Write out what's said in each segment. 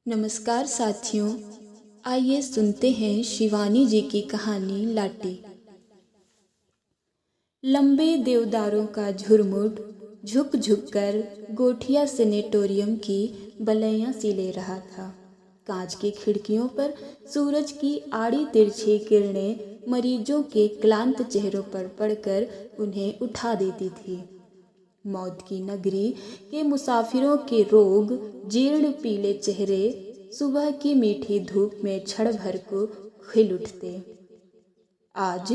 नमस्कार साथियों, आइए सुनते हैं शिवानी जी की कहानी लाटी। लंबे देवदारों का झुरमुट झुक झुक कर गोठिया सेनेटोरियम की बलैयां सी ले रहा था। कांच की खिड़कियों पर सूरज की आड़ी तिरछी किरणें मरीजों के क्लांत चेहरों पर पड़कर उन्हें उठा देती थी। मौत की नगरी के मुसाफिरों के रोग जीर्ण पीले चेहरे सुबह की मीठी धूप में क्षण भर को खिल उठते। आज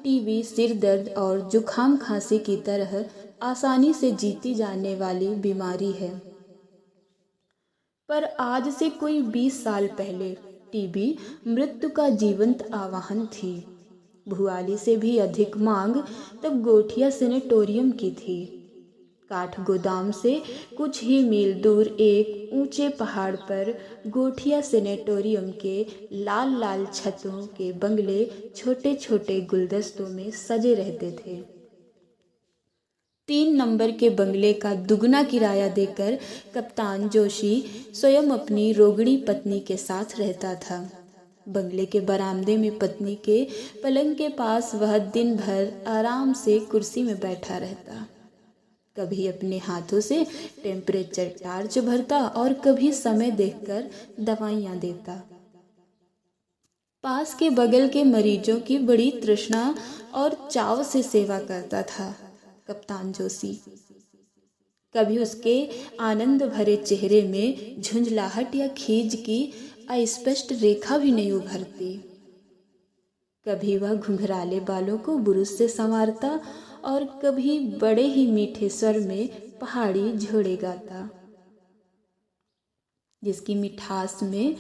टीबी, सिर दर्द और जुखाम खांसी की तरह आसानी से जीती जाने वाली बीमारी है, पर आज से कोई 20 साल पहले टीबी मृत्यु का जीवंत आवाहन थी। भुआली से भी अधिक मांग तब गोठिया सेनेटोरियम की थी। काठ गोदाम से कुछ ही मील दूर एक ऊंचे पहाड़ पर गोठिया सेनेटोरियम के लाल लाल छतों के बंगले छोटे छोटे गुलदस्तों में सजे रहते थे। 3 नंबर के बंगले का दुगना किराया देकर कप्तान जोशी स्वयं अपनी रोगड़ी पत्नी के साथ रहता था। बंगले के बरामदे में पत्नी के पलंग के पास वह दिन भर आराम से कुर्सी में बैठा रहता। कभी अपने हाथों से टेम्परेचर टार्च भरता और कभी समय देखकर दवाइयां देता। पास के बगल के मरीजों की बड़ी तृष्णा और चाव से सेवा करता था कप्तान जोशी। कभी उसके आनंद भरे चेहरे में झुंझलाहट या खीज की अस्पष्ट रेखा भी नहीं उभरती। कभी वह घुंघराले बालों को बुरुश से संवारता और कभी बड़े ही मीठे स्वर में पहाड़ी झोड़े गाता, जिसकी मिठास में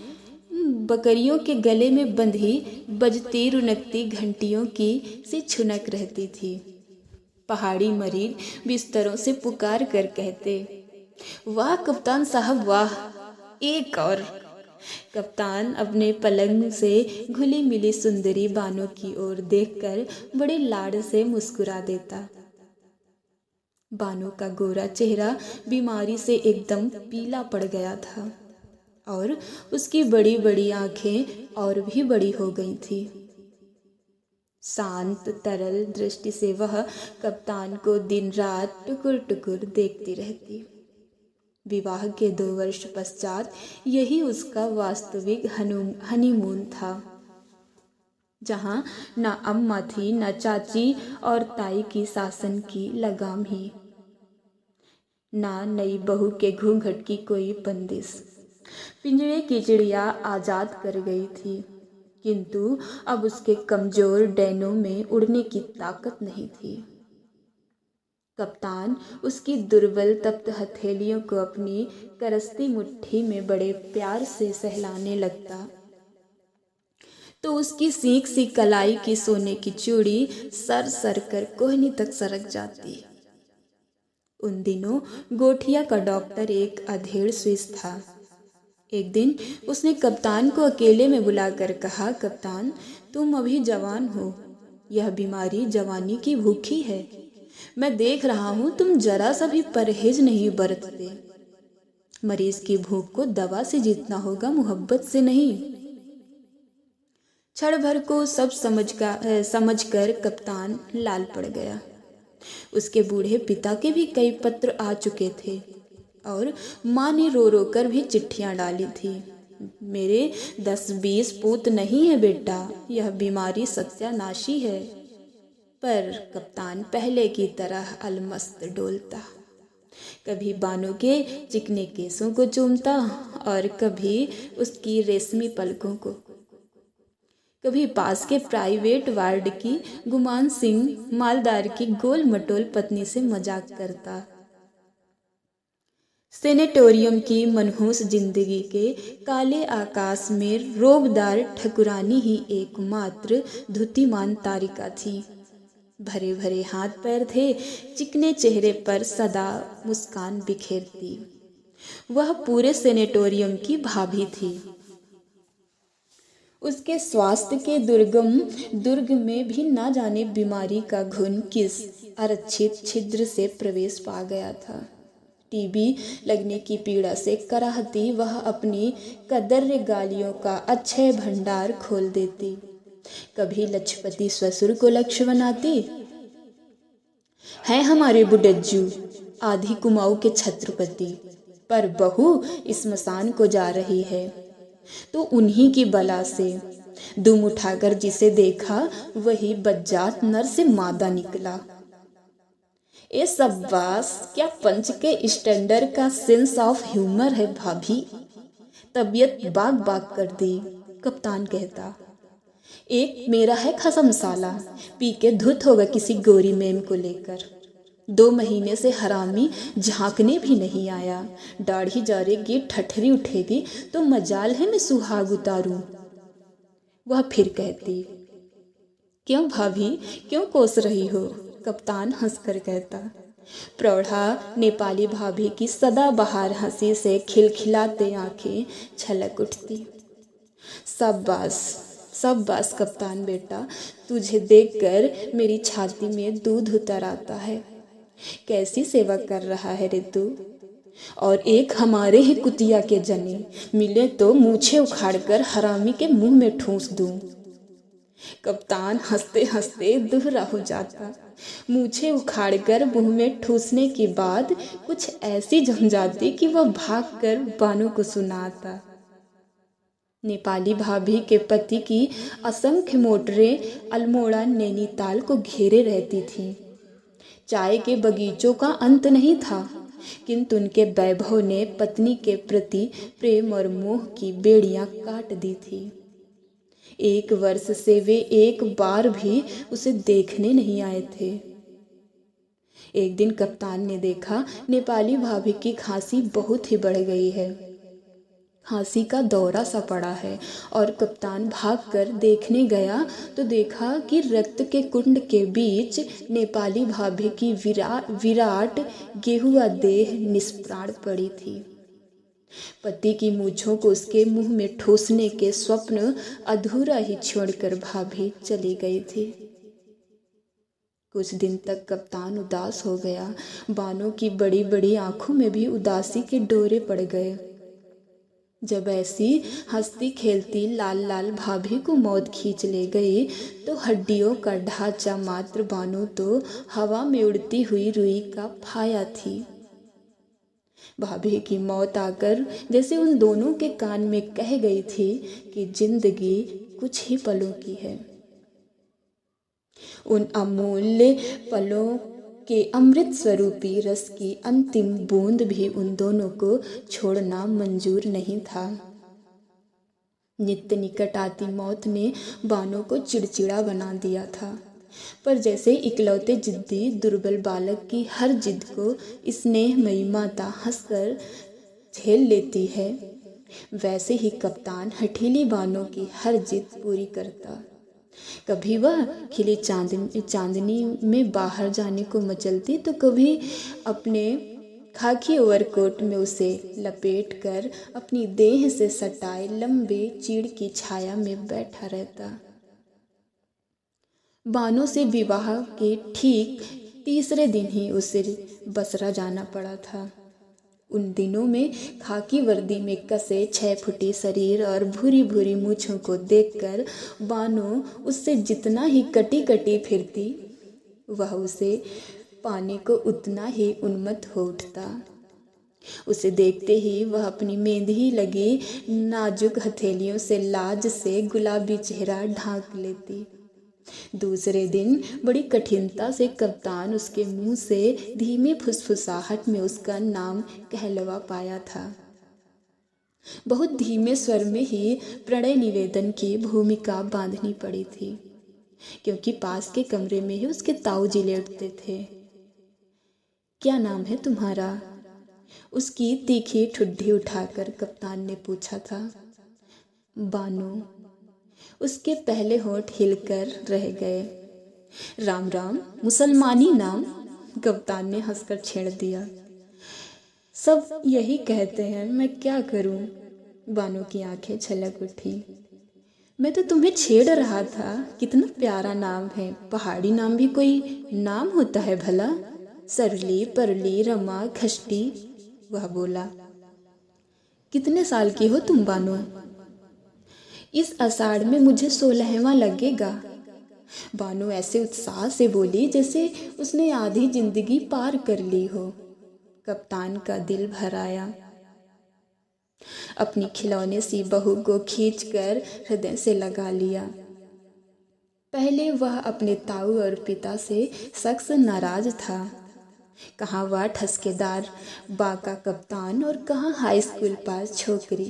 बकरियों के गले में बंधी बजती रुनकती घंटियों की सी छुनक रहती थी। पहाड़ी मरीज बिस्तरों से पुकार कर कहते, वाह कप्तान साहब वाह, एक और। कप्तान अपने पलंग से घुली मिली सुंदरी बानों की ओर देखकर बड़े लाड से मुस्कुरा देता। बानो का गोरा चेहरा बीमारी से एकदम पीला पड़ गया था और उसकी बड़ी बड़ी आंखें और भी बड़ी हो गई थी। शांत तरल दृष्टि से वह कप्तान को दिन रात टुकुर टुकुर देखती रहती। विवाह के 2 वर्ष पश्चात यही उसका वास्तविक हनीमून था, जहां न अम्मा थी, न चाची और ताई की शासन की लगाम ही, ना नई बहू के घूंघट की कोई बंदिश। पिंजरे की चिड़िया आजाद कर गई थी, किंतु अब उसके कमजोर डैनों में उड़ने की ताकत नहीं थी। कप्तान उसकी दुर्बल तप्त हथेलियों को अपनी करसती मुट्ठी में बड़े प्यार से सहलाने लगता, तो उसकी सीख सी कलाई की सोने की चूड़ी सर सर कर कोहनी तक सरक जाती। उन दिनों गोठिया का डॉक्टर एक अधेड़ स्विस था। एक दिन उसने कप्तान को अकेले में बुलाकर कहा, कप्तान तुम अभी जवान हो, यह बीमारी जवानी की भूखी है। मैं देख रहा हूं तुम जरा सा भी परहेज नहीं बरतते। मरीज की भूख को दवा से जीतना होगा, मोहब्बत से नहीं। क्षण भर को सब समझकर कप्तान लाल पड़ गया। उसके बूढ़े पिता के भी कई पत्र आ चुके थे और माँ ने रो रो कर भी चिट्ठियां डाली थी। मेरे 10-20 पूत नहीं है बेटा, यह बीमारी सत्यानाशी है। पर कप्तान पहले की तरह अलमस्त डोलता, कभी बानो के चिकने केसों को चूमता और कभी उसकी रेशमी पलकों को, कभी पास के प्राइवेट वार्ड की गुमान सिंह मालदार की गोल मटोल पत्नी से मजाक करता। सेनेटोरियम की मनहूस जिंदगी के काले आकाश में रोबदार ठकुरानी ही एकमात्र धुतिमान तारिका थी। भरे भरे हाथ पैर थे, चिकने चेहरे पर सदा मुस्कान बिखेरती। वह पूरे सेनेटोरियम की भाभी थी। उसके स्वास्थ्य के दुर्ग में भी ना जाने बीमारी का घुन किस अरक्षित छिद्र से प्रवेश पा गया था। टीबी लगने की पीड़ा से कराहती वह अपनी कदर्य गालियों का अक्षय भंडार खोल देती। कभी लक्षपति ससुर को लक्ष्य बनाती, है हमारे बुडज्जू आधी कुमाऊं के छत्रपति, पर बहू स्मशान को जा रही है तो उन्हीं की बला से दुम उठाकर जिसे देखा वही बज्जात नर से मादा निकला। ये सब बास क्या पंच के स्टैंडर्ड का सेंस ऑफ ह्यूमर है भाभी। तबीयत बाग बाग कर दी। कप्तान कहता, एक मेरा है खासा मसाला, पी के धुत होगा किसी गोरी मेम को लेकर। 2 महीने से हरामी झांकने भी नहीं आया। दाढ़ी जारेगी, ठठरी उठेगी तो मजाल है मैं सुहाग उतारूं। वह फिर कहती, क्यों भाभी, क्यों कोस रही हो? कप्तान हंसकर कहता। प्रौढ़ा नेपाली भाभी की सदाबहार हंसी से खिलखिलाते आंखें छलक उठती। सब बास कप्तान बेटा, तुझे देखकर मेरी छाती में दूध उतर आता है। कैसी सेवा कर रहा है रे तू। और एक हमारे ही कुतिया के जने मिले तो मूछे उखाड़कर हरामी के मुंह में ठूंस दूं। कप्तान हंसते हंसते दुहरा हो जाता। मूछे उखाड़कर मुंह में ठूसने के बाद कुछ ऐसी जम जाती कि वह भागकर बानों को सुनाता। नेपाली भाभी के पति की असंख्य मोटरें अल्मोड़ा नैनीताल को घेरे रहती थीं। चाय के बगीचों का अंत नहीं था, किंतु उनके वैभव ने पत्नी के प्रति प्रेम और मोह की बेड़ियां काट दी थी। 1 वर्ष से वे एक बार भी उसे देखने नहीं आए थे। एक दिन कप्तान ने देखा नेपाली भाभी की खांसी बहुत ही बढ़ गई है। खांसी का दौरा सा पड़ा है और कप्तान भागकर देखने गया तो देखा कि रक्त के कुंड के बीच नेपाली भाभी की विराट गेहुआ देह निष्प्राण पड़ी थी। पति की मूंछों को उसके मुंह में ठूसने के स्वप्न अधूरा ही छोड़कर भाभी चली गई थी। कुछ दिन तक कप्तान उदास हो गया। बानों की बड़ी बड़ी आंखों में भी उदासी के डोरे पड़ गए। जब ऐसी हंसती खेलती लाल लाल भाभी को मौत खींच ले गई तो हड्डियों का ढांचा मात्र बानो तो हवा में उड़ती हुई रुई का फाया थी। भाभी की मौत आकर जैसे उन दोनों के कान में कह गई थी कि जिंदगी कुछ ही पलों की है। उन अमूल्य पलों के अमृत स्वरूपी रस की अंतिम बूंद भी उन दोनों को छोड़ना मंजूर नहीं था। नित्य निकट आती मौत ने बानों को चिड़चिड़ा बना दिया था, पर जैसे इकलौते जिद्दी दुर्बल बालक की हर जिद को स्नेहमयी माता हंसकर झेल लेती है, वैसे ही कप्तान हठीली बानों की हर जिद पूरी करता। कभी वह खिली चांदनी में बाहर जाने को मचलती तो कभी अपने खाकी ओवरकोट में उसे लपेटकर अपनी देह से सटाए लंबे चीड़ की छाया में बैठा रहता। बानों से विवाह के ठीक 3रे दिन ही उसे बसरा जाना पड़ा था। उन दिनों में खाकी वर्दी में कसे 6 फुटी शरीर और भूरी भूरी मूछों को देखकर बानो उससे जितना ही कटी कटी फिरती, वह उसे पाने को उतना ही उन्मत्त हो उठता। उसे देखते ही वह अपनी मेंधी लगी नाजुक हथेलियों से लाज से गुलाबी चेहरा ढांक लेती। दूसरे दिन बड़ी कठिनता से कप्तान उसके मुंह से धीमी फुसफुसाहट में उसका नाम कहलवा पाया था। बहुत धीमे स्वर में ही प्रणय निवेदन की भूमिका बांधनी पड़ी थी, क्योंकि पास के कमरे में ही उसके ताऊ जी लेटते थे। क्या नाम है तुम्हारा? उसकी तीखी ठुड्डी उठाकर कप्तान ने पूछा था। बानो। उसके पहले होंठ हिलकर रह गए। राम राम, मुसलमानी नाम, कप्तान ने हंसकर छेड़ दिया। सब यही कहते हैं, मैं क्या करूं? बानो की आंखें छलक उठी। मैं तो तुम्हें छेड़ रहा था, कितना प्यारा नाम है। पहाड़ी नाम भी कोई नाम होता है भला? सरली, परली, रमा, खष्टी, वह बोला। कितने साल की हो तुम बानो? इस आषाढ़ में मुझे 16वां लगेगा। बानो ऐसे उत्साह से बोली जैसे उसने आधी जिंदगी पार कर ली हो। कप्तान का दिल भर आया। अपनी खिलौने सी बहू को खींचकर हृदय से लगा लिया। पहले वह अपने ताऊ और पिता से सख्त नाराज था। कहाँ वह ठसकेदार बाका कप्तान और कहाँ हाई स्कूल पास छोकरी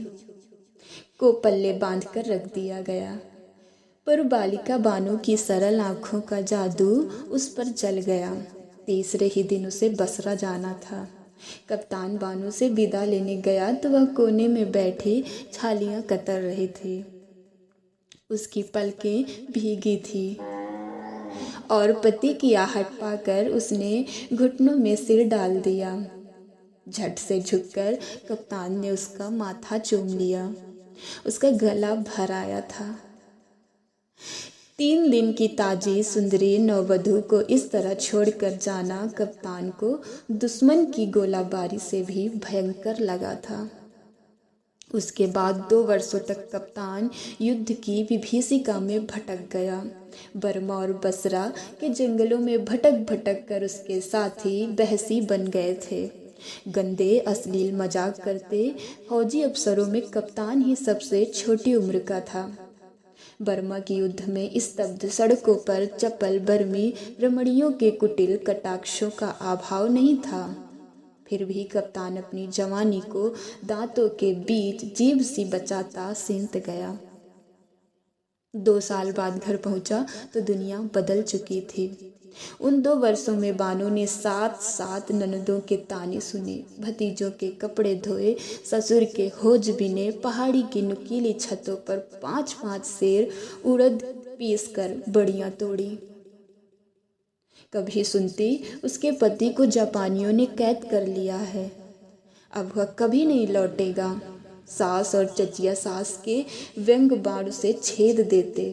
को पल्ले बांध कर रख दिया गया। पर बालिका बानो की सरल आंखों का जादू उस पर जल गया। तीसरे ही दिन उसे बसरा जाना था। कप्तान बानो से विदा लेने गया तो वह कोने में बैठी छालियां कतर रही थी। उसकी पलकें भीगी थी और पति की आहट पाकर उसने घुटनों में सिर डाल दिया। झट से झुककर कप्तान ने उसका माथा चूम लिया। उसका गला भर आया था। 3 दिन की ताजी सुंदरी नववधु को इस तरह छोड़कर जाना कप्तान को दुश्मन की गोलाबारी से भी भयंकर लगा था। उसके बाद 2 वर्षों तक कप्तान युद्ध की विभीषिका में भटक गया। बर्मा और बसरा के जंगलों में भटक भटक कर उसके साथी बहसी बन गए थे। गंदे अश्लील मजाक करते फौजी अफसरों में कप्तान ही सबसे छोटी उम्र का था। बर्मा की युद्ध में स्तब्ध सड़कों पर चपल बर्मी रमणियों के कुटिल कटाक्षों का अभाव नहीं था। फिर भी कप्तान अपनी जवानी को दांतों के बीच जीभ सी बचाता सींत गया। 2 साल बाद घर पहुंचा तो दुनिया बदल चुकी थी। उन 2 वर्षों में बानो ने 7 ननदों के ताने सुने, भतीजों के कपड़े धोए, ससुर के होज बिने, पहाड़ी की नुकीली छतों पर 5-5 सेर उड़द पीस कर बड़ियां तोड़ी। कभी सुनती उसके पति को जापानियों ने कैद कर लिया है, अब वह कभी नहीं लौटेगा। सास और चचिया सास के व्यंग बाण से छेद देते।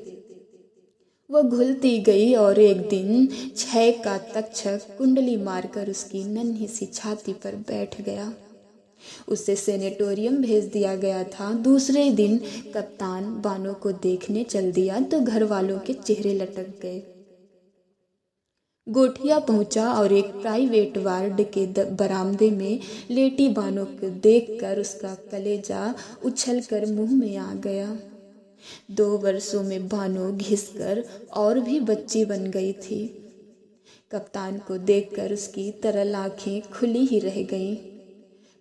वह घुलती गई और एक दिन 6 का तक्षक कुंडली मारकर उसकी नन्ही सी छाती पर बैठ गया। उसे सेनेटोरियम भेज दिया गया था। दूसरे दिन कप्तान बानो को देखने चल दिया तो घर वालों के चेहरे लटक गए। गोठिया पहुंचा और एक प्राइवेट वार्ड के बरामदे में लेटी बानो को देखकर उसका कलेजा उछलकर मुंह में आ गया। 2 वर्षों में बानो घिसकर और भी बच्ची बन गई थी। कप्तान को देखकर उसकी तरल आंखें खुली ही रह गईं।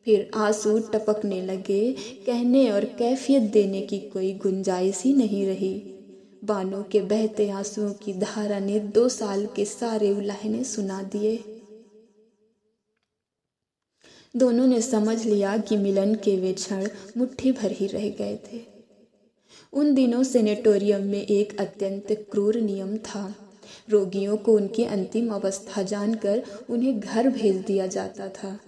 फिर आंसू टपकने लगे। कहने और कैफियत देने की कोई गुंजाइश ही नहीं रही। बानो के बहते आंसुओं की धारा ने 2 साल के सारे उलाहने सुना दिए। दोनों ने समझ लिया कि मिलन के वे क्षण मुट्ठी भर ही रह गए थे। उन दिनों सेनेटोरियम में एक अत्यंत क्रूर नियम था। रोगियों को उनकी अंतिम अवस्था जानकर उन्हें घर भेज दिया जाता था।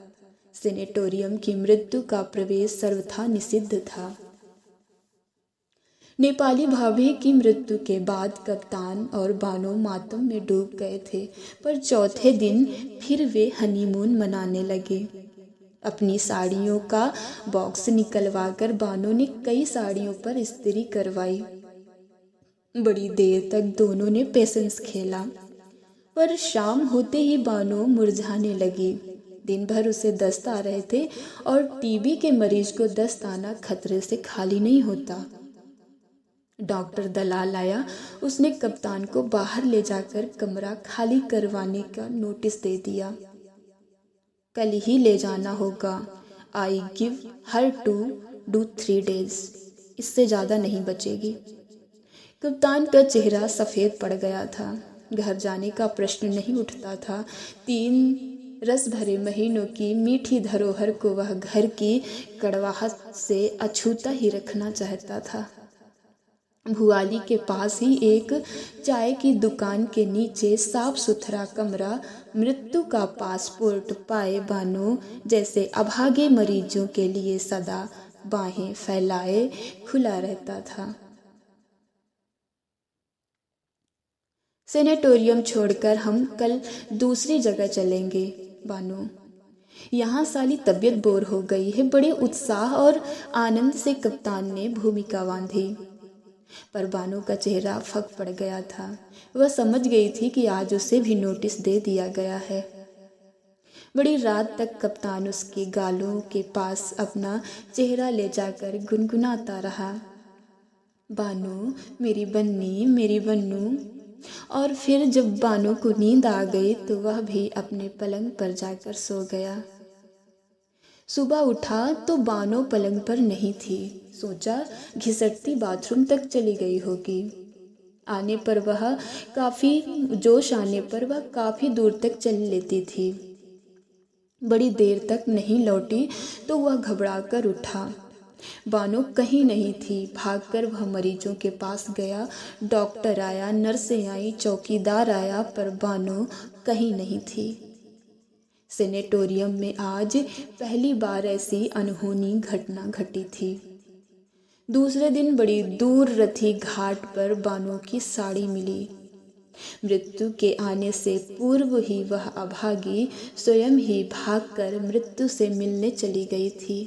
सेनेटोरियम की मृत्यु का प्रवेश सर्वथा निषिद्ध था। नेपाली भाभी की मृत्यु के बाद कप्तान और बानो मातम में डूब गए थे, पर चौथे दिन फिर वे हनीमून मनाने लगे। अपनी साड़ियों का बॉक्स निकलवाकर बानो ने कई साड़ियों पर इस्त्री करवाई। बड़ी देर तक दोनों ने पेशेंस खेला, पर शाम होते ही बानो मुरझाने लगी। दिन भर उसे दस्त आ रहे थे और टीबी के मरीज को दस्त आना खतरे से खाली नहीं होता। डॉक्टर दलाल आया। उसने कप्तान को बाहर ले जाकर कमरा खाली करवाने का नोटिस दे दिया। कल ही ले जाना होगा। I give her to do 3 days। इससे ज़्यादा नहीं बचेगी। कप्तान का चेहरा सफ़ेद पड़ गया था। घर जाने का प्रश्न नहीं उठता था। 3 रस भरे महीनों की मीठी धरोहर को वह घर की कड़वाहट से अछूता ही रखना चाहता था। भुआली के पास ही एक चाय की दुकान के नीचे साफ सुथरा कमरा मृत्यु का पासपोर्ट पाए बानो जैसे अभागे मरीजों के लिए सदा बाहें फैलाए खुला रहता था। सेनेटोरियम छोड़कर हम कल दूसरी जगह चलेंगे बानो। यहाँ साली तबीयत बोर हो गई है। बड़े उत्साह और आनंद से कप्तान ने भूमिका बांधी, पर बानो का चेहरा फक पड़ गया था। वह समझ गई थी कि आज उसे भी नोटिस दे दिया गया है। बड़ी रात तक कप्तान उसके गालों के पास अपना चेहरा ले जाकर गुनगुनाता रहा, बानो मेरी बन्नी, मेरी बन्नू। और फिर जब बानो को नींद आ गई तो वह भी अपने पलंग पर जाकर सो गया। सुबह उठा तो बानो पलंग पर नहीं थी। सोचा घिसटती बाथरूम तक चली गई होगी। जोश आने पर वह काफ़ी दूर तक चल लेती थी। बड़ी देर तक नहीं लौटी तो वह घबरा कर उठा। बानो कहीं नहीं थी। भागकर वह मरीजों के पास गया। डॉक्टर आया, नर्सें आई, चौकीदार आया, पर बानो कहीं नहीं थी। सेनेटोरियम में आज पहली बार ऐसी अनहोनी घटना घटी थी। दूसरे दिन बड़ी दूर रथी घाट पर बानो की साड़ी मिली। मृत्यु के आने से पूर्व ही वह अभागी स्वयं ही भागकर मृत्यु से मिलने चली गई थी।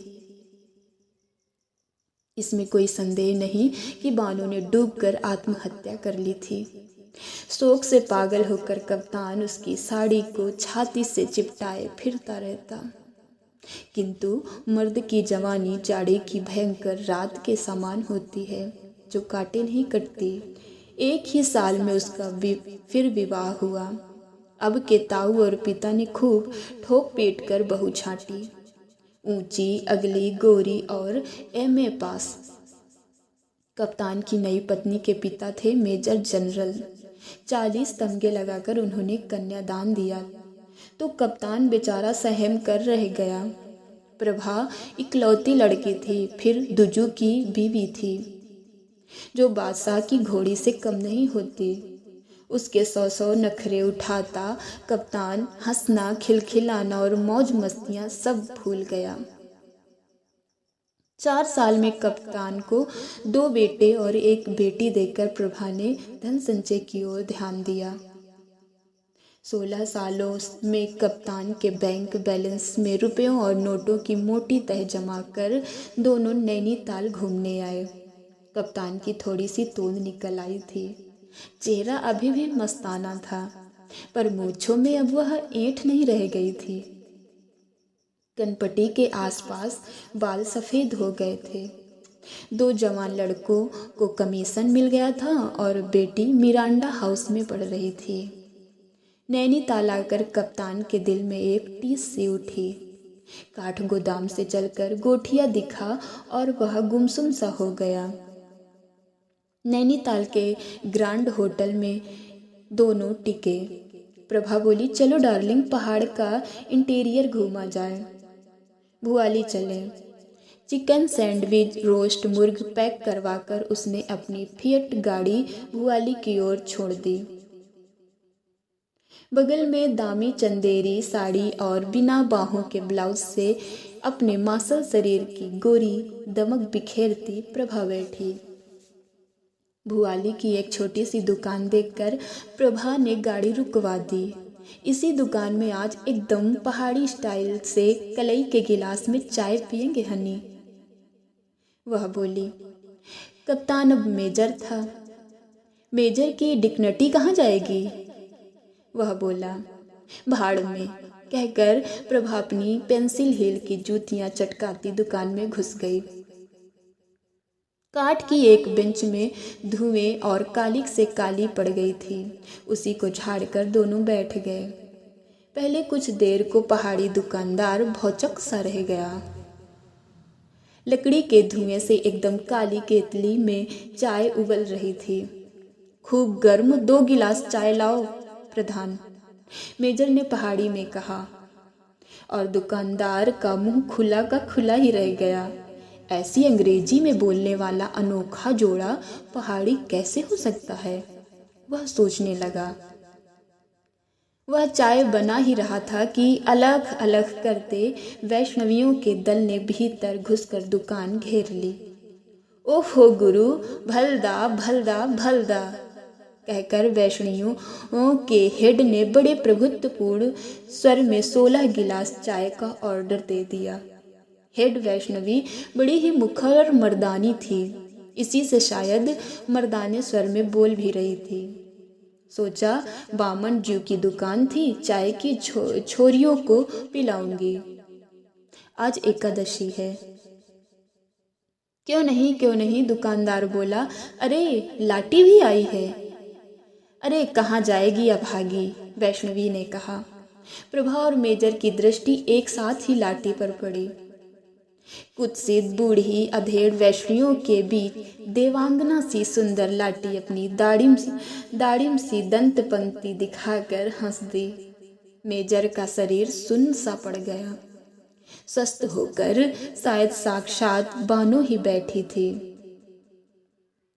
इसमें कोई संदेह नहीं कि बानो ने डूबकर आत्महत्या कर ली थी। शोक से पागल होकर कप्तान उसकी साड़ी को छाती से चिपटाए फिरता रहता। किंतु मर्द की जवानी जाड़े की भयंकर रात के समान होती है, जो काटे नहीं कटती। एक ही साल में उसका फिर विवाह हुआ। अब के ताऊ और पिता ने खूब ठोक पीट कर बहू छांटी। ऊंची, अगली, गोरी और एमए पास। कप्तान की नई पत्नी के पिता थे मेजर जनरल। 40 तमगे लगाकर उन्होंने कन्यादान दिया तो कप्तान बेचारा सहम कर रह गया। प्रभा इकलौती लड़की थी, फिर दुजू की बीवी थी, जो बादशाह की घोड़ी से कम नहीं होती। उसके 100 नखरे उठाता कप्तान हंसना, खिलखिलाना और मौज मस्तियां सब भूल गया। 4 साल में कप्तान को 2 बेटे और 1 बेटी देकर प्रभा ने धन संचय की ओर ध्यान दिया। 16 सालों में कप्तान के बैंक बैलेंस में रुपयों और नोटों की मोटी तह जमा कर दोनों नैनीताल घूमने आए। कप्तान की थोड़ी सी तोंद निकल आई थी। चेहरा अभी भी मस्ताना था, पर मूंछों में अब वह ऐंठ नहीं रह गई थी। कनपटी के आसपास बाल सफ़ेद हो गए थे। 2 जवान लड़कों को कमीशन मिल गया था और बेटी मिरांडा हाउस में पढ़ रही थी। नैनीताल आकर कप्तान के दिल में एक टीस सी उठी। काठ गोदाम से चलकर गोठिया दिखा और वह गुमसुम सा हो गया। नैनीताल के ग्रांड होटल में दोनों टिके। प्रभा बोली, चलो डार्लिंग, पहाड़ का इंटीरियर घूमा जाए। भुआली चले। चिकन सैंडविच, रोस्ट मुर्ग पैक करवाकर उसने अपनी फिएट गाड़ी भुआली की ओर छोड़ दी। बगल में दामी चंदेरी साड़ी और बिना बाहों के ब्लाउज से अपने मासल शरीर की गोरी दमक बिखेरती प्रभा बैठी। भुआली की एक छोटी सी दुकान देखकर प्रभा ने गाड़ी रुकवा दी। इसी दुकान में आज एकदम पहाड़ी स्टाइल से कलई के गिलास में चाय पियेंगे हनी, वह बोली। कप्तान अब मेजर था। मेजर की डिग्निटी कहाँ जाएगी, वह बोला। भाड़ में, कहकर प्रभा अपनी पेंसिल हिल की जूतियां चटकाती दुकान में घुस गई। काठ की एक बेंच में धुएं और कालिक से काली पड़ गई थी। उसी को झाड़कर दोनों बैठ गए। पहले कुछ देर को पहाड़ी दुकानदार भौचक सा रह गया। लकड़ी के धुएं से एकदम काली केतली में चाय उबल रही थी। खूब गर्म, 2 गिलास चाय लाओ प्रधान, मेजर ने पहाड़ी में कहा, और दुकानदार का मुंह खुला का खुला ही रह गया। ऐसी अंग्रेजी में बोलने वाला अनोखा जोड़ा पहाड़ी कैसे हो सकता है, वह सोचने लगा। वह चाय बना ही रहा था कि अलग अलग करते वैष्णवियों के दल ने भीतर घुसकर दुकान घेर ली। ओहो गुरु, भलदा भलदा भलदा, कहकर वैष्णियों के हेड ने बड़े प्रभुत्वपूर्ण स्वर में 16 गिलास चाय का ऑर्डर दे दिया। हेड वैष्णवी बड़ी ही मुखर और मर्दानी थी, इसी से शायद मर्दाने स्वर में बोल भी रही थी। सोचा बामन जू की दुकान थी, चाय की छोरियों को पिलाऊंगी। आज एकादशी है। क्यों नहीं, दुकानदार बोला। अरे लाटी भी आई है। अरे कहाँ जाएगी अभागी, वैष्णवी ने कहा। प्रभा और मेजर की दृष्टि एक साथ ही लाटी पर पड़ी। कुत्सित बूढ़ी अधेड़ वैष्णवियों के बीच देवांगना सी सुंदर लाटी अपनी दाढ़िम सी दंत पंक्ति दिखाकर हंस दी। मेजर का शरीर सुन्न सा पड़ गया। स्वस्थ होकर शायद साक्षात बानो ही बैठी थी।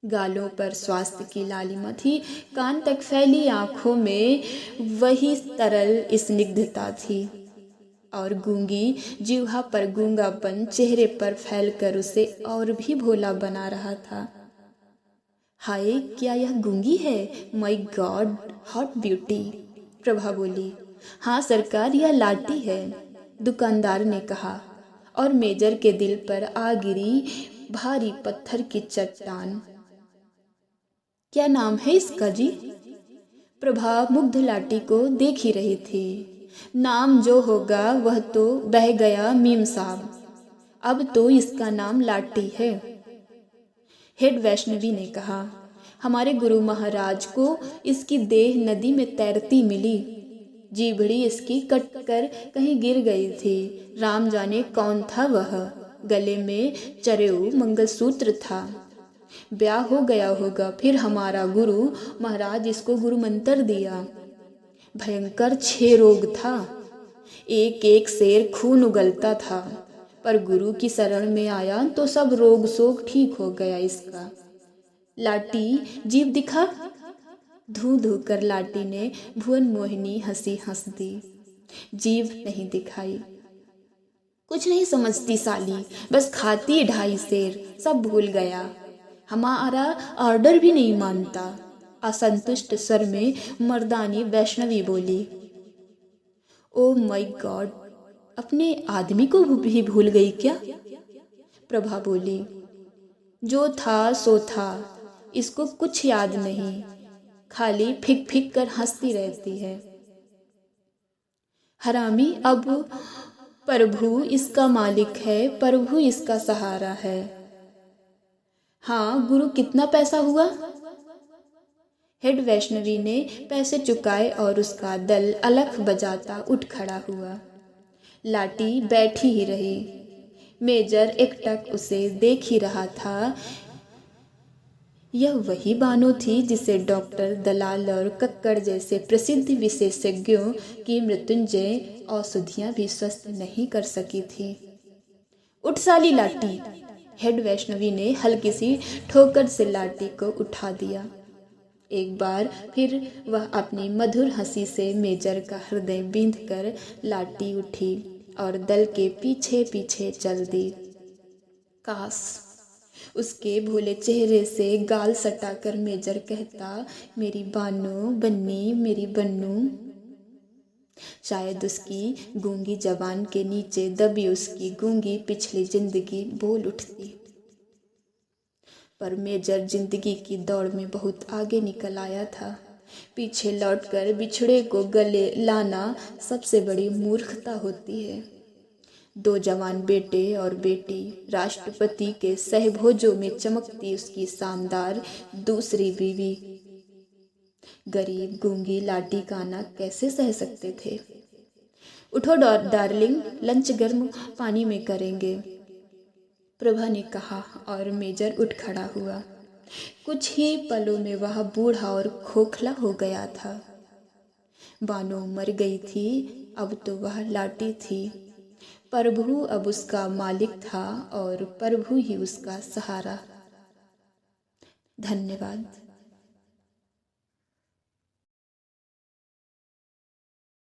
गालों पर स्वास्थ्य की लालिमा थी, कान तक फैली आंखों में वही तरल स्निग्धता थी और गूंगी जिह्वा पर गूंगापन चेहरे पर फैलकर उसे और भी भोला बना रहा था। हाय, क्या यह गूंगी है? My God, hot beauty, Prabha बोली। हाँ सरकार, यह लाटी है, दुकानदार ने कहा और मेजर के दिल पर आ गिरी भारी पत्थर की चट्टान। क्या नाम है इसका जी? प्रभा मुग्ध लाटी को देख ही रही थी। नाम जो होगा वह तो बह गया मीम साहब, अब तो इसका नाम लाटी है। हेड वैष्णवी ने कहा, हमारे गुरु महाराज को इसकी देह नदी में तैरती मिली। जीभड़ी इसकी कट कर कहीं गिर गई थी। राम जाने कौन था वह। गले में चरेऊ मंगलसूत्र था। ब्याह हो गया होगा, फिर हमारा गुरु महाराज इसको गुरु मंत्र दिया। भयंकर 6 रोग था, एक एक शेर खून उगलता था, पर गुरु की शरण में आया तो सब रोग शोक ठीक हो गया इसका। लाटी जीभ दिखा। धू धू कर लाटी ने भुवन मोहिनी हंसी हंस दी। जीभ नहीं दिखाई। कुछ नहीं समझती साली, बस खाती 2.5 शेर, सब भूल गया। हमारा ऑर्डर भी नहीं मानता। असंतुष्ट स्वर में मर्दानी वैष्णवी बोली। ओ माय गॉड, अपने आदमी को भी भूल गई क्या? प्रभा बोली। जो था सो था, इसको कुछ याद नहीं, खाली फिक फिक कर हंसती रहती है। हरामी, अब प्रभु इसका मालिक है, प्रभु इसका सहारा है। हाँ गुरु, कितना पैसा हुआ? हेड वैष्णवी ने पैसे चुकाए और उसका दल अलख बजाता उठ खड़ा हुआ। लाटी बैठी ही रही। मेजर एकटक उसे देख ही रहा था। यह वही बानो थी जिसे डॉक्टर दलाल और कक्कड़ जैसे प्रसिद्ध विशेषज्ञों की मृत्युंजय औषधियां भी स्वस्थ नहीं कर सकी थी। उठ साली लाटी, हेड वैष्णवी ने हल्की सी ठोकर से लाटी को उठा दिया। एक बार फिर वह अपनी मधुर हंसी से मेजर का हृदय बींध कर लाटी उठी और दल के पीछे पीछे चल दी। काश उसके भोले चेहरे से गाल सटाकर मेजर कहता, मेरी बानो बन्नी, मेरी बन्नू। शायद उसकी गूंगी जबान के नीचे दबी उसकी गूंगी पिछली जिंदगी बोल उठती। पर मेजर जिंदगी की दौड़ में बहुत आगे निकल आया था। पीछे लौटकर बिछड़े को गले लाना सबसे बड़ी मूर्खता होती है। 2 जवान बेटे और बेटी, राष्ट्रपति के सहभोजों में चमकती उसकी शानदार दूसरी बीवी। गरीब गूंगी लाटी का आना कैसे सह सकते थे? उठो डार्लिंग, लंच गर्म पानी में करेंगे, प्रभा ने कहा और मेजर उठ खड़ा हुआ। कुछ ही पलों में वह बूढ़ा और खोखला हो गया था। बानो मर गई थी, अब तो वह लाटी थी। प्रभु अब उसका मालिक था और प्रभु ही उसका सहारा। धन्यवाद।